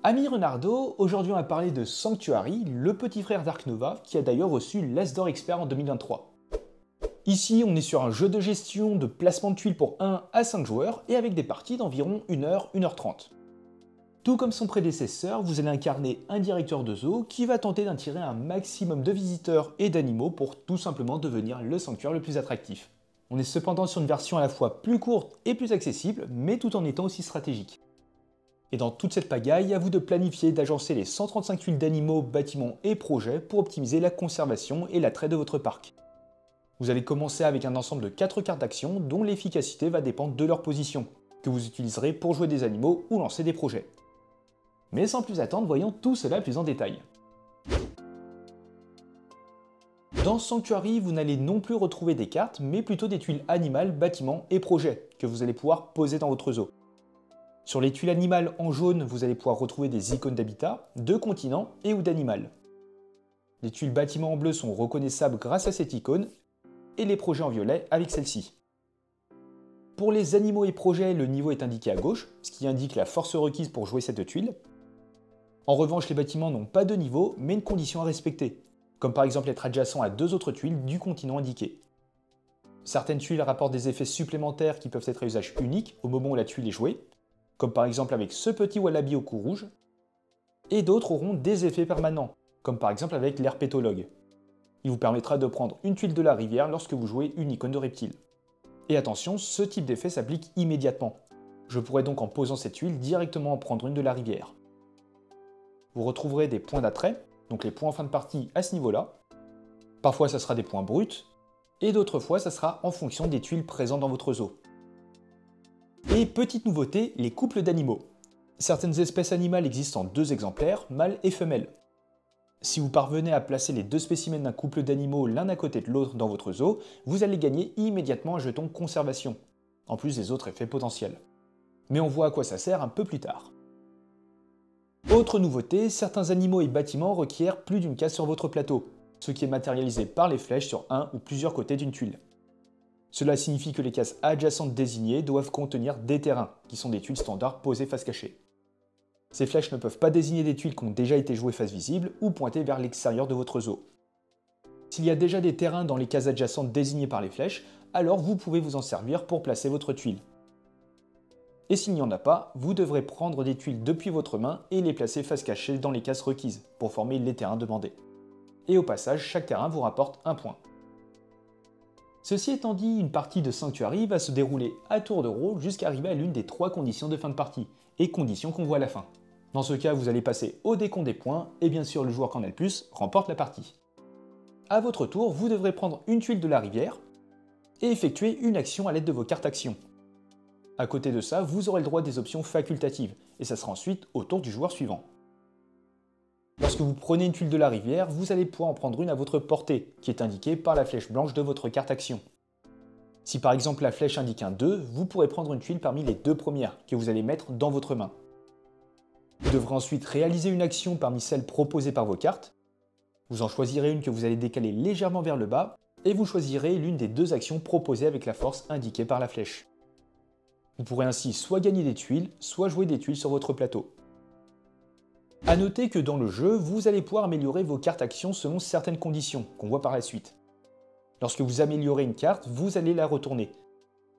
Ami Renardo, aujourd'hui on va parler de Sanctuary, le petit frère d'Ark Nova, qui a d'ailleurs reçu l'As d'Or Expert en 2023. Ici, on est sur un jeu de gestion de placement de tuiles pour 1 à 5 joueurs et avec des parties d'environ 1h, 1h30. Tout comme son prédécesseur, vous allez incarner un directeur de zoo qui va tenter d'attirer un maximum de visiteurs et d'animaux pour tout simplement devenir le sanctuaire le plus attractif. On est cependant sur une version à la fois plus courte et plus accessible, mais tout en étant aussi stratégique. Et dans toute cette pagaille, à vous de planifier d'agencer les 135 tuiles d'animaux, bâtiments et projets pour optimiser la conservation et l'attrait de votre parc. Vous allez commencer avec un ensemble de 4 cartes d'action dont l'efficacité va dépendre de leur position, que vous utiliserez pour jouer des animaux ou lancer des projets. Mais sans plus attendre, voyons tout cela plus en détail. Dans Sanctuary, vous n'allez non plus retrouver des cartes, mais plutôt des tuiles animales, bâtiments et projets, que vous allez pouvoir poser dans votre zoo. Sur les tuiles animales en jaune, vous allez pouvoir retrouver des icônes d'habitat, de continent et ou d'animal. Les tuiles bâtiments en bleu sont reconnaissables grâce à cette icône, et les projets en violet avec celle-ci. Pour les animaux et projets, le niveau est indiqué à gauche, ce qui indique la force requise pour jouer cette tuile. En revanche, les bâtiments n'ont pas de niveau, mais une condition à respecter, comme par exemple être adjacent à 2 autres tuiles du continent indiqué. Certaines tuiles rapportent des effets supplémentaires qui peuvent être à usage unique au moment où la tuile est jouée, comme par exemple avec ce petit wallaby au cou rouge, et d'autres auront des effets permanents, comme par exemple avec l'herpétologue. Il vous permettra de prendre une tuile de la rivière lorsque vous jouez une icône de reptile. Et attention, ce type d'effet s'applique immédiatement. Je pourrais donc en posant cette tuile directement en prendre une de la rivière. Vous retrouverez des points d'attrait, donc les points en fin de partie à ce niveau-là. Parfois ça sera des points bruts, et d'autres fois ça sera en fonction des tuiles présentes dans votre zoo. Et petite nouveauté, les couples d'animaux. Certaines espèces animales existent en 2 exemplaires, mâles et femelles. Si vous parvenez à placer les 2 spécimens d'un couple d'animaux l'un à côté de l'autre dans votre zoo, vous allez gagner immédiatement un jeton conservation, en plus des autres effets potentiels. Mais on voit à quoi ça sert un peu plus tard. Autre nouveauté, certains animaux et bâtiments requièrent plus d'une case sur votre plateau, ce qui est matérialisé par les flèches sur un ou plusieurs côtés d'une tuile. Cela signifie que les cases adjacentes désignées doivent contenir des terrains, qui sont des tuiles standards posées face cachée. Ces flèches ne peuvent pas désigner des tuiles qui ont déjà été jouées face visible ou pointées vers l'extérieur de votre zoo. S'il y a déjà des terrains dans les cases adjacentes désignées par les flèches, alors vous pouvez vous en servir pour placer votre tuile. Et s'il n'y en a pas, vous devrez prendre des tuiles depuis votre main et les placer face cachée dans les cases requises, pour former les terrains demandés. Et au passage, chaque terrain vous rapporte un point. Ceci étant dit, une partie de Sanctuary va se dérouler à tour de rôle jusqu'à arriver à l'une des 3 conditions de fin de partie, et conditions qu'on voit à la fin. Dans ce cas, vous allez passer au décompte des points, et bien sûr le joueur qui en a le plus remporte la partie. A votre tour, vous devrez prendre une tuile de la rivière, et effectuer une action à l'aide de vos cartes actions. À côté de ça, vous aurez le droit des options facultatives, et ça sera ensuite au tour du joueur suivant. Lorsque vous prenez une tuile de la rivière, vous allez pouvoir en prendre une à votre portée, qui est indiquée par la flèche blanche de votre carte action. Si par exemple la flèche indique un 2, vous pourrez prendre une tuile parmi les 2 premières, que vous allez mettre dans votre main. Vous devrez ensuite réaliser une action parmi celles proposées par vos cartes. Vous en choisirez une que vous allez décaler légèrement vers le bas, et vous choisirez l'une des 2 actions proposées avec la force indiquée par la flèche. Vous pourrez ainsi soit gagner des tuiles, soit jouer des tuiles sur votre plateau. A noter que dans le jeu, vous allez pouvoir améliorer vos cartes actions selon certaines conditions, qu'on voit par la suite. Lorsque vous améliorez une carte, vous allez la retourner.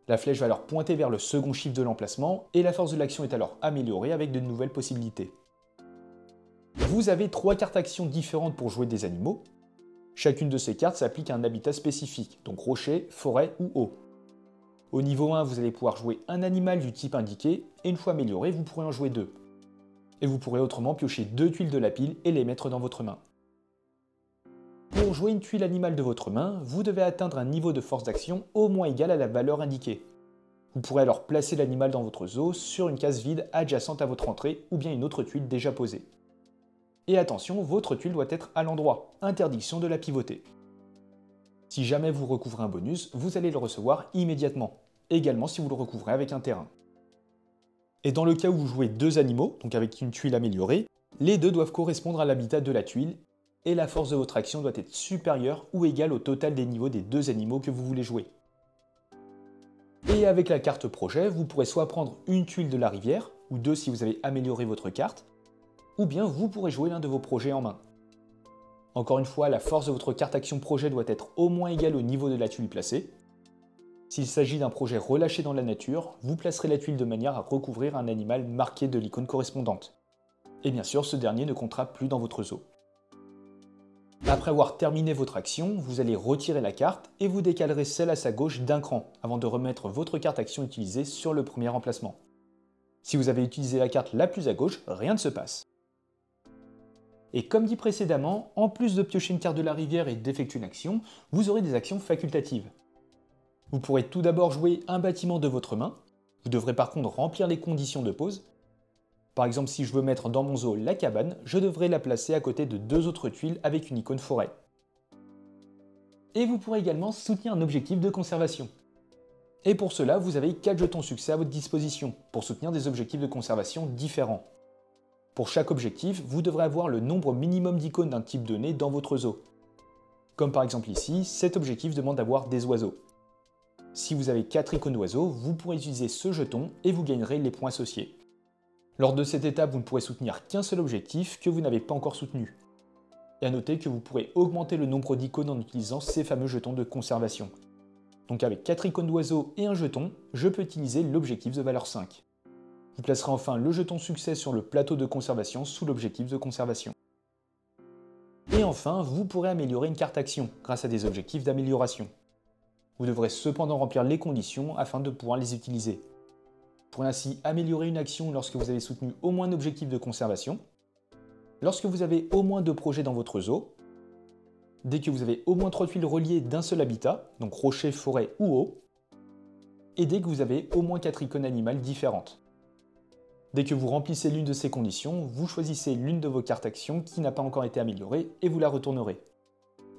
La flèche va alors pointer vers le second chiffre de l'emplacement, et la force de l'action est alors améliorée avec de nouvelles possibilités. Vous avez 3 cartes actions différentes pour jouer des animaux. Chacune de ces cartes s'applique à un habitat spécifique, donc rocher, forêt ou eau. Au niveau 1, vous allez pouvoir jouer un animal du type indiqué, et une fois amélioré, vous pourrez en jouer 2. Et vous pourrez autrement piocher 2 tuiles de la pile et les mettre dans votre main. Pour jouer une tuile animale de votre main, vous devez atteindre un niveau de force d'action au moins égal à la valeur indiquée. Vous pourrez alors placer l'animal dans votre zoo sur une case vide adjacente à votre entrée ou bien une autre tuile déjà posée. Et attention, votre tuile doit être à l'endroit, interdiction de la pivoter. Si jamais vous recouvrez un bonus, vous allez le recevoir immédiatement, également si vous le recouvrez avec un terrain. Et dans le cas où vous jouez 2 animaux, donc avec une tuile améliorée, les 2 doivent correspondre à l'habitat de la tuile, et la force de votre action doit être supérieure ou égale au total des niveaux des 2 animaux que vous voulez jouer. Et avec la carte projet, vous pourrez soit prendre une tuile de la rivière, ou 2 si vous avez amélioré votre carte, ou bien vous pourrez jouer l'un de vos projets en main. Encore une fois, la force de votre carte action projet doit être au moins égale au niveau de la tuile placée. S'il s'agit d'un projet relâché dans la nature, vous placerez la tuile de manière à recouvrir un animal marqué de l'icône correspondante. Et bien sûr, ce dernier ne comptera plus dans votre zoo. Après avoir terminé votre action, vous allez retirer la carte et vous décalerez celle à sa gauche d'un cran avant de remettre votre carte action utilisée sur le premier emplacement. Si vous avez utilisé la carte la plus à gauche, rien ne se passe. Et comme dit précédemment, en plus de piocher une carte de la rivière et d'effectuer une action, vous aurez des actions facultatives. Vous pourrez tout d'abord jouer un bâtiment de votre main. Vous devrez par contre remplir les conditions de pose. Par exemple, si je veux mettre dans mon zoo la cabane, je devrais la placer à côté de 2 autres tuiles avec une icône forêt. Et vous pourrez également soutenir un objectif de conservation. Et pour cela, vous avez 4 jetons succès à votre disposition pour soutenir des objectifs de conservation différents. Pour chaque objectif, vous devrez avoir le nombre minimum d'icônes d'un type donné dans votre zoo. Comme par exemple ici, cet objectif demande d'avoir des oiseaux. Si vous avez 4 icônes d'oiseaux, vous pourrez utiliser ce jeton et vous gagnerez les points associés. Lors de cette étape, vous ne pourrez soutenir qu'un seul objectif que vous n'avez pas encore soutenu. Et à noter que vous pourrez augmenter le nombre d'icônes en utilisant ces fameux jetons de conservation. Donc avec 4 icônes d'oiseaux et un jeton, je peux utiliser l'objectif de valeur 5. Vous placerez enfin le jeton succès sur le plateau de conservation sous l'objectif de conservation. Et enfin, vous pourrez améliorer une carte action grâce à des objectifs d'amélioration. Vous devrez cependant remplir les conditions afin de pouvoir les utiliser. Vous pourrez ainsi améliorer une action lorsque vous avez soutenu au moins un objectif de conservation, lorsque vous avez au moins 2 projets dans votre zoo, dès que vous avez au moins 3 tuiles reliées d'un seul habitat, donc rocher, forêt ou eau, et dès que vous avez au moins 4 icônes animales différentes. Dès que vous remplissez l'une de ces conditions, vous choisissez l'une de vos cartes actions qui n'a pas encore été améliorée et vous la retournerez.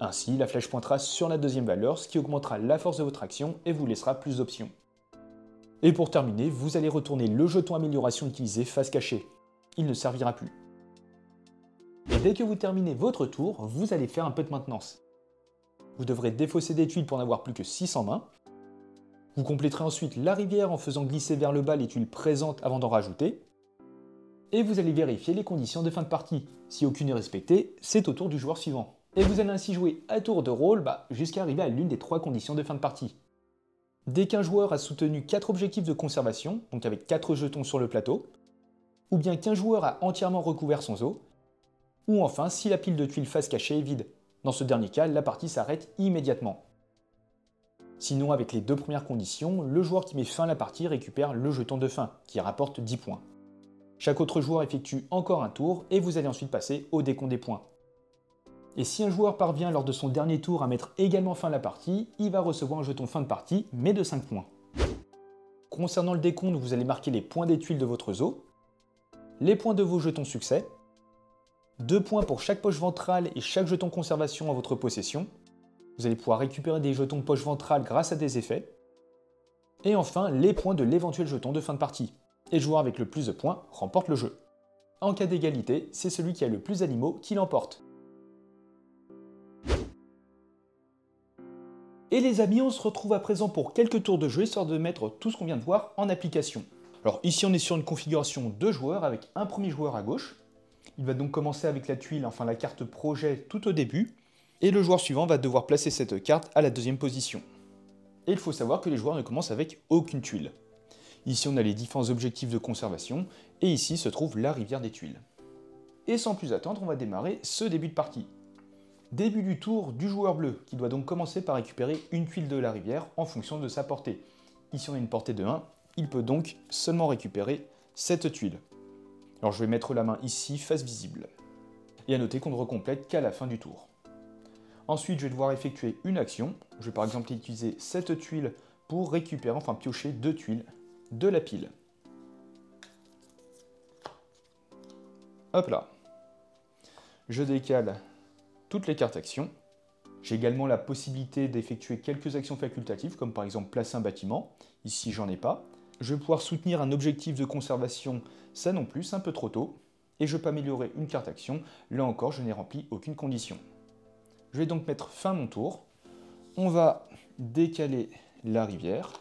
Ainsi, la flèche pointera sur la deuxième valeur, ce qui augmentera la force de votre action et vous laissera plus d'options. Et pour terminer, vous allez retourner le jeton amélioration utilisé face cachée. Il ne servira plus. Et dès que vous terminez votre tour, vous allez faire un peu de maintenance. Vous devrez défausser des tuiles pour n'avoir plus que 6 en main. Vous compléterez ensuite la rivière en faisant glisser vers le bas les tuiles présentes avant d'en rajouter. Et vous allez vérifier les conditions de fin de partie. Si aucune n'est respectée, c'est au tour du joueur suivant. Et vous allez ainsi jouer à tour de rôle jusqu'à arriver à l'une des 3 conditions de fin de partie. Dès qu'un joueur a soutenu 4 objectifs de conservation, donc avec 4 jetons sur le plateau, ou bien qu'un joueur a entièrement recouvert son zoo, ou enfin si la pile de tuiles face cachée est vide. Dans ce dernier cas, la partie s'arrête immédiatement. Sinon, avec les 2 premières conditions, le joueur qui met fin à la partie récupère le jeton de fin, qui rapporte 10 points. Chaque autre joueur effectue encore un tour et vous allez ensuite passer au décompte des points. Et si un joueur parvient lors de son dernier tour à mettre également fin à la partie, il va recevoir un jeton fin de partie, mais de 5 points. Concernant le décompte, vous allez marquer les points des tuiles de votre zoo, les points de vos jetons succès, 2 points pour chaque poche ventrale et chaque jeton conservation en votre possession. Vous allez pouvoir récupérer des jetons poche ventrale grâce à des effets. Et enfin, les points de l'éventuel jeton de fin de partie. Et le joueur avec le plus de points remporte le jeu. En cas d'égalité, c'est celui qui a le plus d'animaux qui l'emporte. Et les amis, on se retrouve à présent pour quelques tours de jeu, histoire de mettre tout ce qu'on vient de voir en application. Alors ici, on est sur une configuration de joueurs avec un premier joueur à gauche. Il va donc commencer avec la tuile, enfin la carte projet tout au début. Et le joueur suivant va devoir placer cette carte à la deuxième position. Et il faut savoir que les joueurs ne commencent avec aucune tuile. Ici, on a les différents objectifs de conservation, et ici se trouve la rivière des tuiles. Et sans plus attendre, on va démarrer ce début de partie. Début du tour du joueur bleu, qui doit donc commencer par récupérer une tuile de la rivière en fonction de sa portée. Ici, on a une portée de 1, il peut donc seulement récupérer cette tuile. Alors je vais mettre la main ici, face visible. Et à noter qu'on ne recomplète qu'à la fin du tour. Ensuite, je vais devoir effectuer une action. Je vais par exemple utiliser cette tuile pour récupérer, enfin piocher 2 tuiles de la pile. Hop là. Je décale toutes les cartes actions. J'ai également la possibilité d'effectuer quelques actions facultatives, comme par exemple placer un bâtiment. Ici, j'en ai pas. Je vais pouvoir soutenir un objectif de conservation, ça non plus, c'est un peu trop tôt. Et je peux améliorer une carte action. Là encore, je n'ai rempli aucune condition. Je vais donc mettre fin à mon tour. On va décaler la rivière.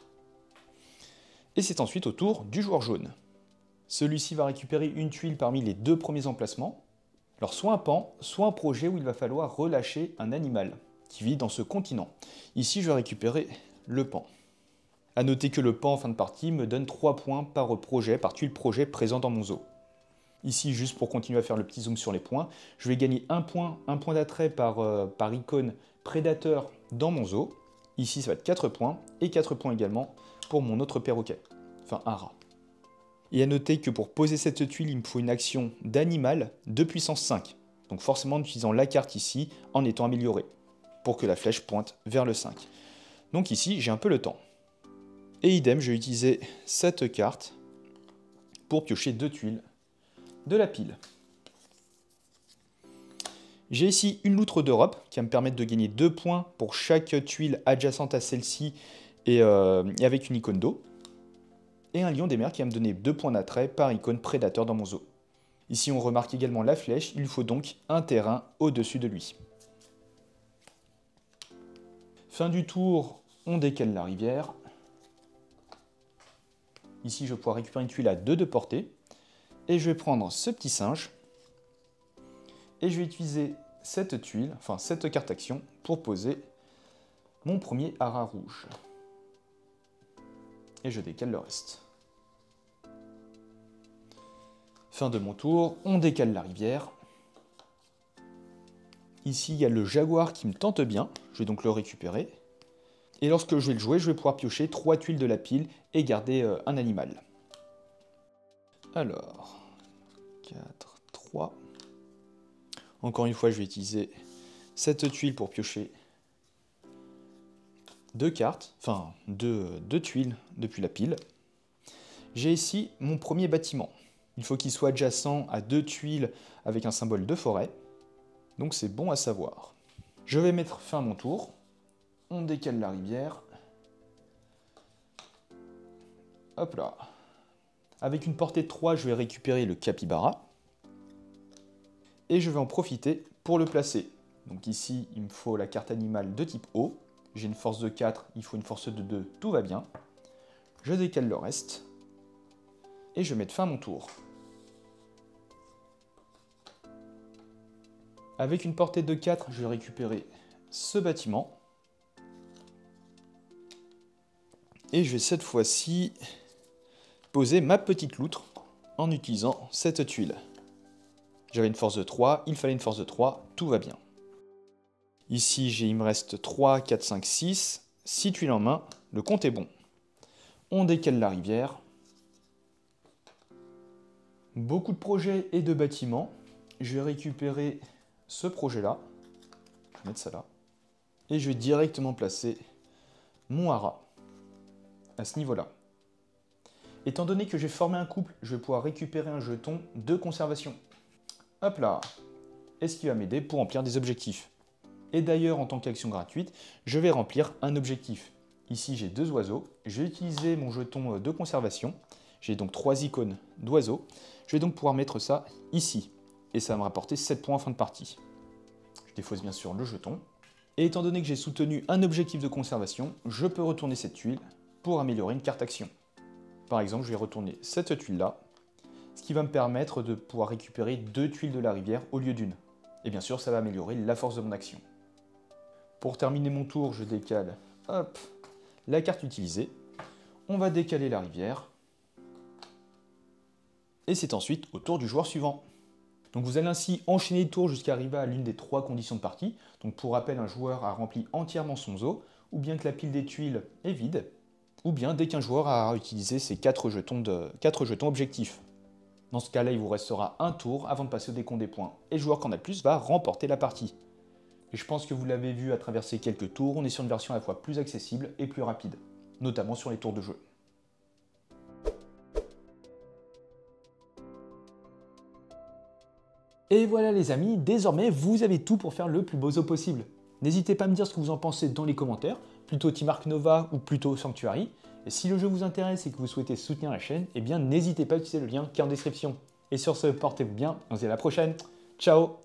Et c'est ensuite au tour du joueur jaune. Celui-ci va récupérer une tuile parmi les deux premiers emplacements. Alors soit un pan, soit un projet où il va falloir relâcher un animal qui vit dans ce continent. Ici, je vais récupérer le pan. A noter que le pan en fin de partie me donne 3 points par projet, par tuile projet présent dans mon zoo. Ici, juste pour continuer à faire le petit zoom sur les points, je vais gagner un point d'attrait par icône prédateur dans mon zoo. Ici, ça va être 4 points, et 4 points également pour mon autre perroquet, enfin un rat. Et à noter que pour poser cette tuile, il me faut une action d'animal de puissance 5. Donc forcément en utilisant la carte ici, en étant amélioré, pour que la flèche pointe vers le 5. Donc ici, j'ai un peu le temps. Et idem, je vais utiliser cette carte pour piocher 2 tuiles de la pile. J'ai ici une loutre d'Europe qui va me permettre de gagner 2 points pour chaque tuile adjacente à celle-ci et avec une icône d'eau. Et un lion des mers qui va me donner 2 points d'attrait par icône prédateur dans mon zoo. Ici on remarque également la flèche, il faut donc un terrain au-dessus de lui. Fin du tour, on décale la rivière. Ici je vais pouvoir récupérer une tuile à 2 de portée. Et je vais prendre ce petit singe. Et je vais utiliser cette tuile, enfin cette carte action, pour poser mon premier haras rouge. Et je décale le reste. Fin de mon tour, on décale la rivière. Ici, il y a le jaguar qui me tente bien, je vais donc le récupérer. Et lorsque je vais le jouer, je vais pouvoir piocher 3 tuiles de la pile et garder un animal. Alors, 4, 3. Encore une fois, je vais utiliser cette tuile pour piocher 2 cartes, enfin 2 tuiles depuis la pile. J'ai ici mon premier bâtiment. Il faut qu'il soit adjacent à 2 tuiles avec un symbole de forêt. Donc c'est bon à savoir. Je vais mettre fin à mon tour. On décale la rivière. Hop là. Avec une portée de 3, je vais récupérer le capybara. Et je vais en profiter pour le placer. Donc ici, il me faut la carte animale de type eau. J'ai une force de 4, il faut une force de 2, tout va bien. Je décale le reste. Et je vais mettre fin à mon tour. Avec une portée de 4, je vais récupérer ce bâtiment. Et je vais cette fois-ci poser ma petite loutre en utilisant cette tuile. J'avais une force de 3, il fallait une force de 3, tout va bien. Ici, il me reste 3, 4, 5, 6, 6 tuiles en main, le compte est bon. On décale la rivière. Beaucoup de projets et de bâtiments. Je vais récupérer ce projet-là. Je vais mettre ça là. Et je vais directement placer mon haras à ce niveau-là. Étant donné que j'ai formé un couple, je vais pouvoir récupérer un jeton de conservation. Hop là. Et ce qui va m'aider pour remplir des objectifs. Et d'ailleurs, en tant qu'action gratuite, je vais remplir un objectif. Ici, j'ai 2 oiseaux. Je vais utiliser mon jeton de conservation. J'ai donc 3 icônes d'oiseaux. Je vais donc pouvoir mettre ça ici. Et ça va me rapporter 7 points en fin de partie. Je défausse bien sûr le jeton. Et étant donné que j'ai soutenu un objectif de conservation, je peux retourner cette tuile pour améliorer une carte action. Par exemple, je vais retourner cette tuile-là, ce qui va me permettre de pouvoir récupérer 2 tuiles de la rivière au lieu d'une. Et bien sûr, ça va améliorer la force de mon action. Pour terminer mon tour, je décale hop, la carte utilisée. On va décaler la rivière. Et c'est ensuite au tour du joueur suivant. Donc vous allez ainsi enchaîner les tours jusqu'à arriver à l'une des 3 conditions de partie. Donc pour rappel, un joueur a rempli entièrement son zoo, ou bien que la pile des tuiles est vide, ou bien dès qu'un joueur a utilisé ses 4 jetons objectifs. Dans ce cas-là, il vous restera un tour avant de passer au décompte des points. Et le joueur qui en a le plus va remporter la partie. Et je pense que vous l'avez vu à travers ces quelques tours, on est sur une version à la fois plus accessible et plus rapide, notamment sur les tours de jeu. Et voilà les amis, désormais vous avez tout pour faire le plus beau zoo possible. N'hésitez pas à me dire ce que vous en pensez dans les commentaires, plutôt Team Ark Nova ou plutôt Sanctuary. Et si le jeu vous intéresse et que vous souhaitez soutenir la chaîne, eh bien n'hésitez pas à utiliser le lien qui est en description. Et sur ce, portez-vous bien, on se dit à la prochaine. Ciao!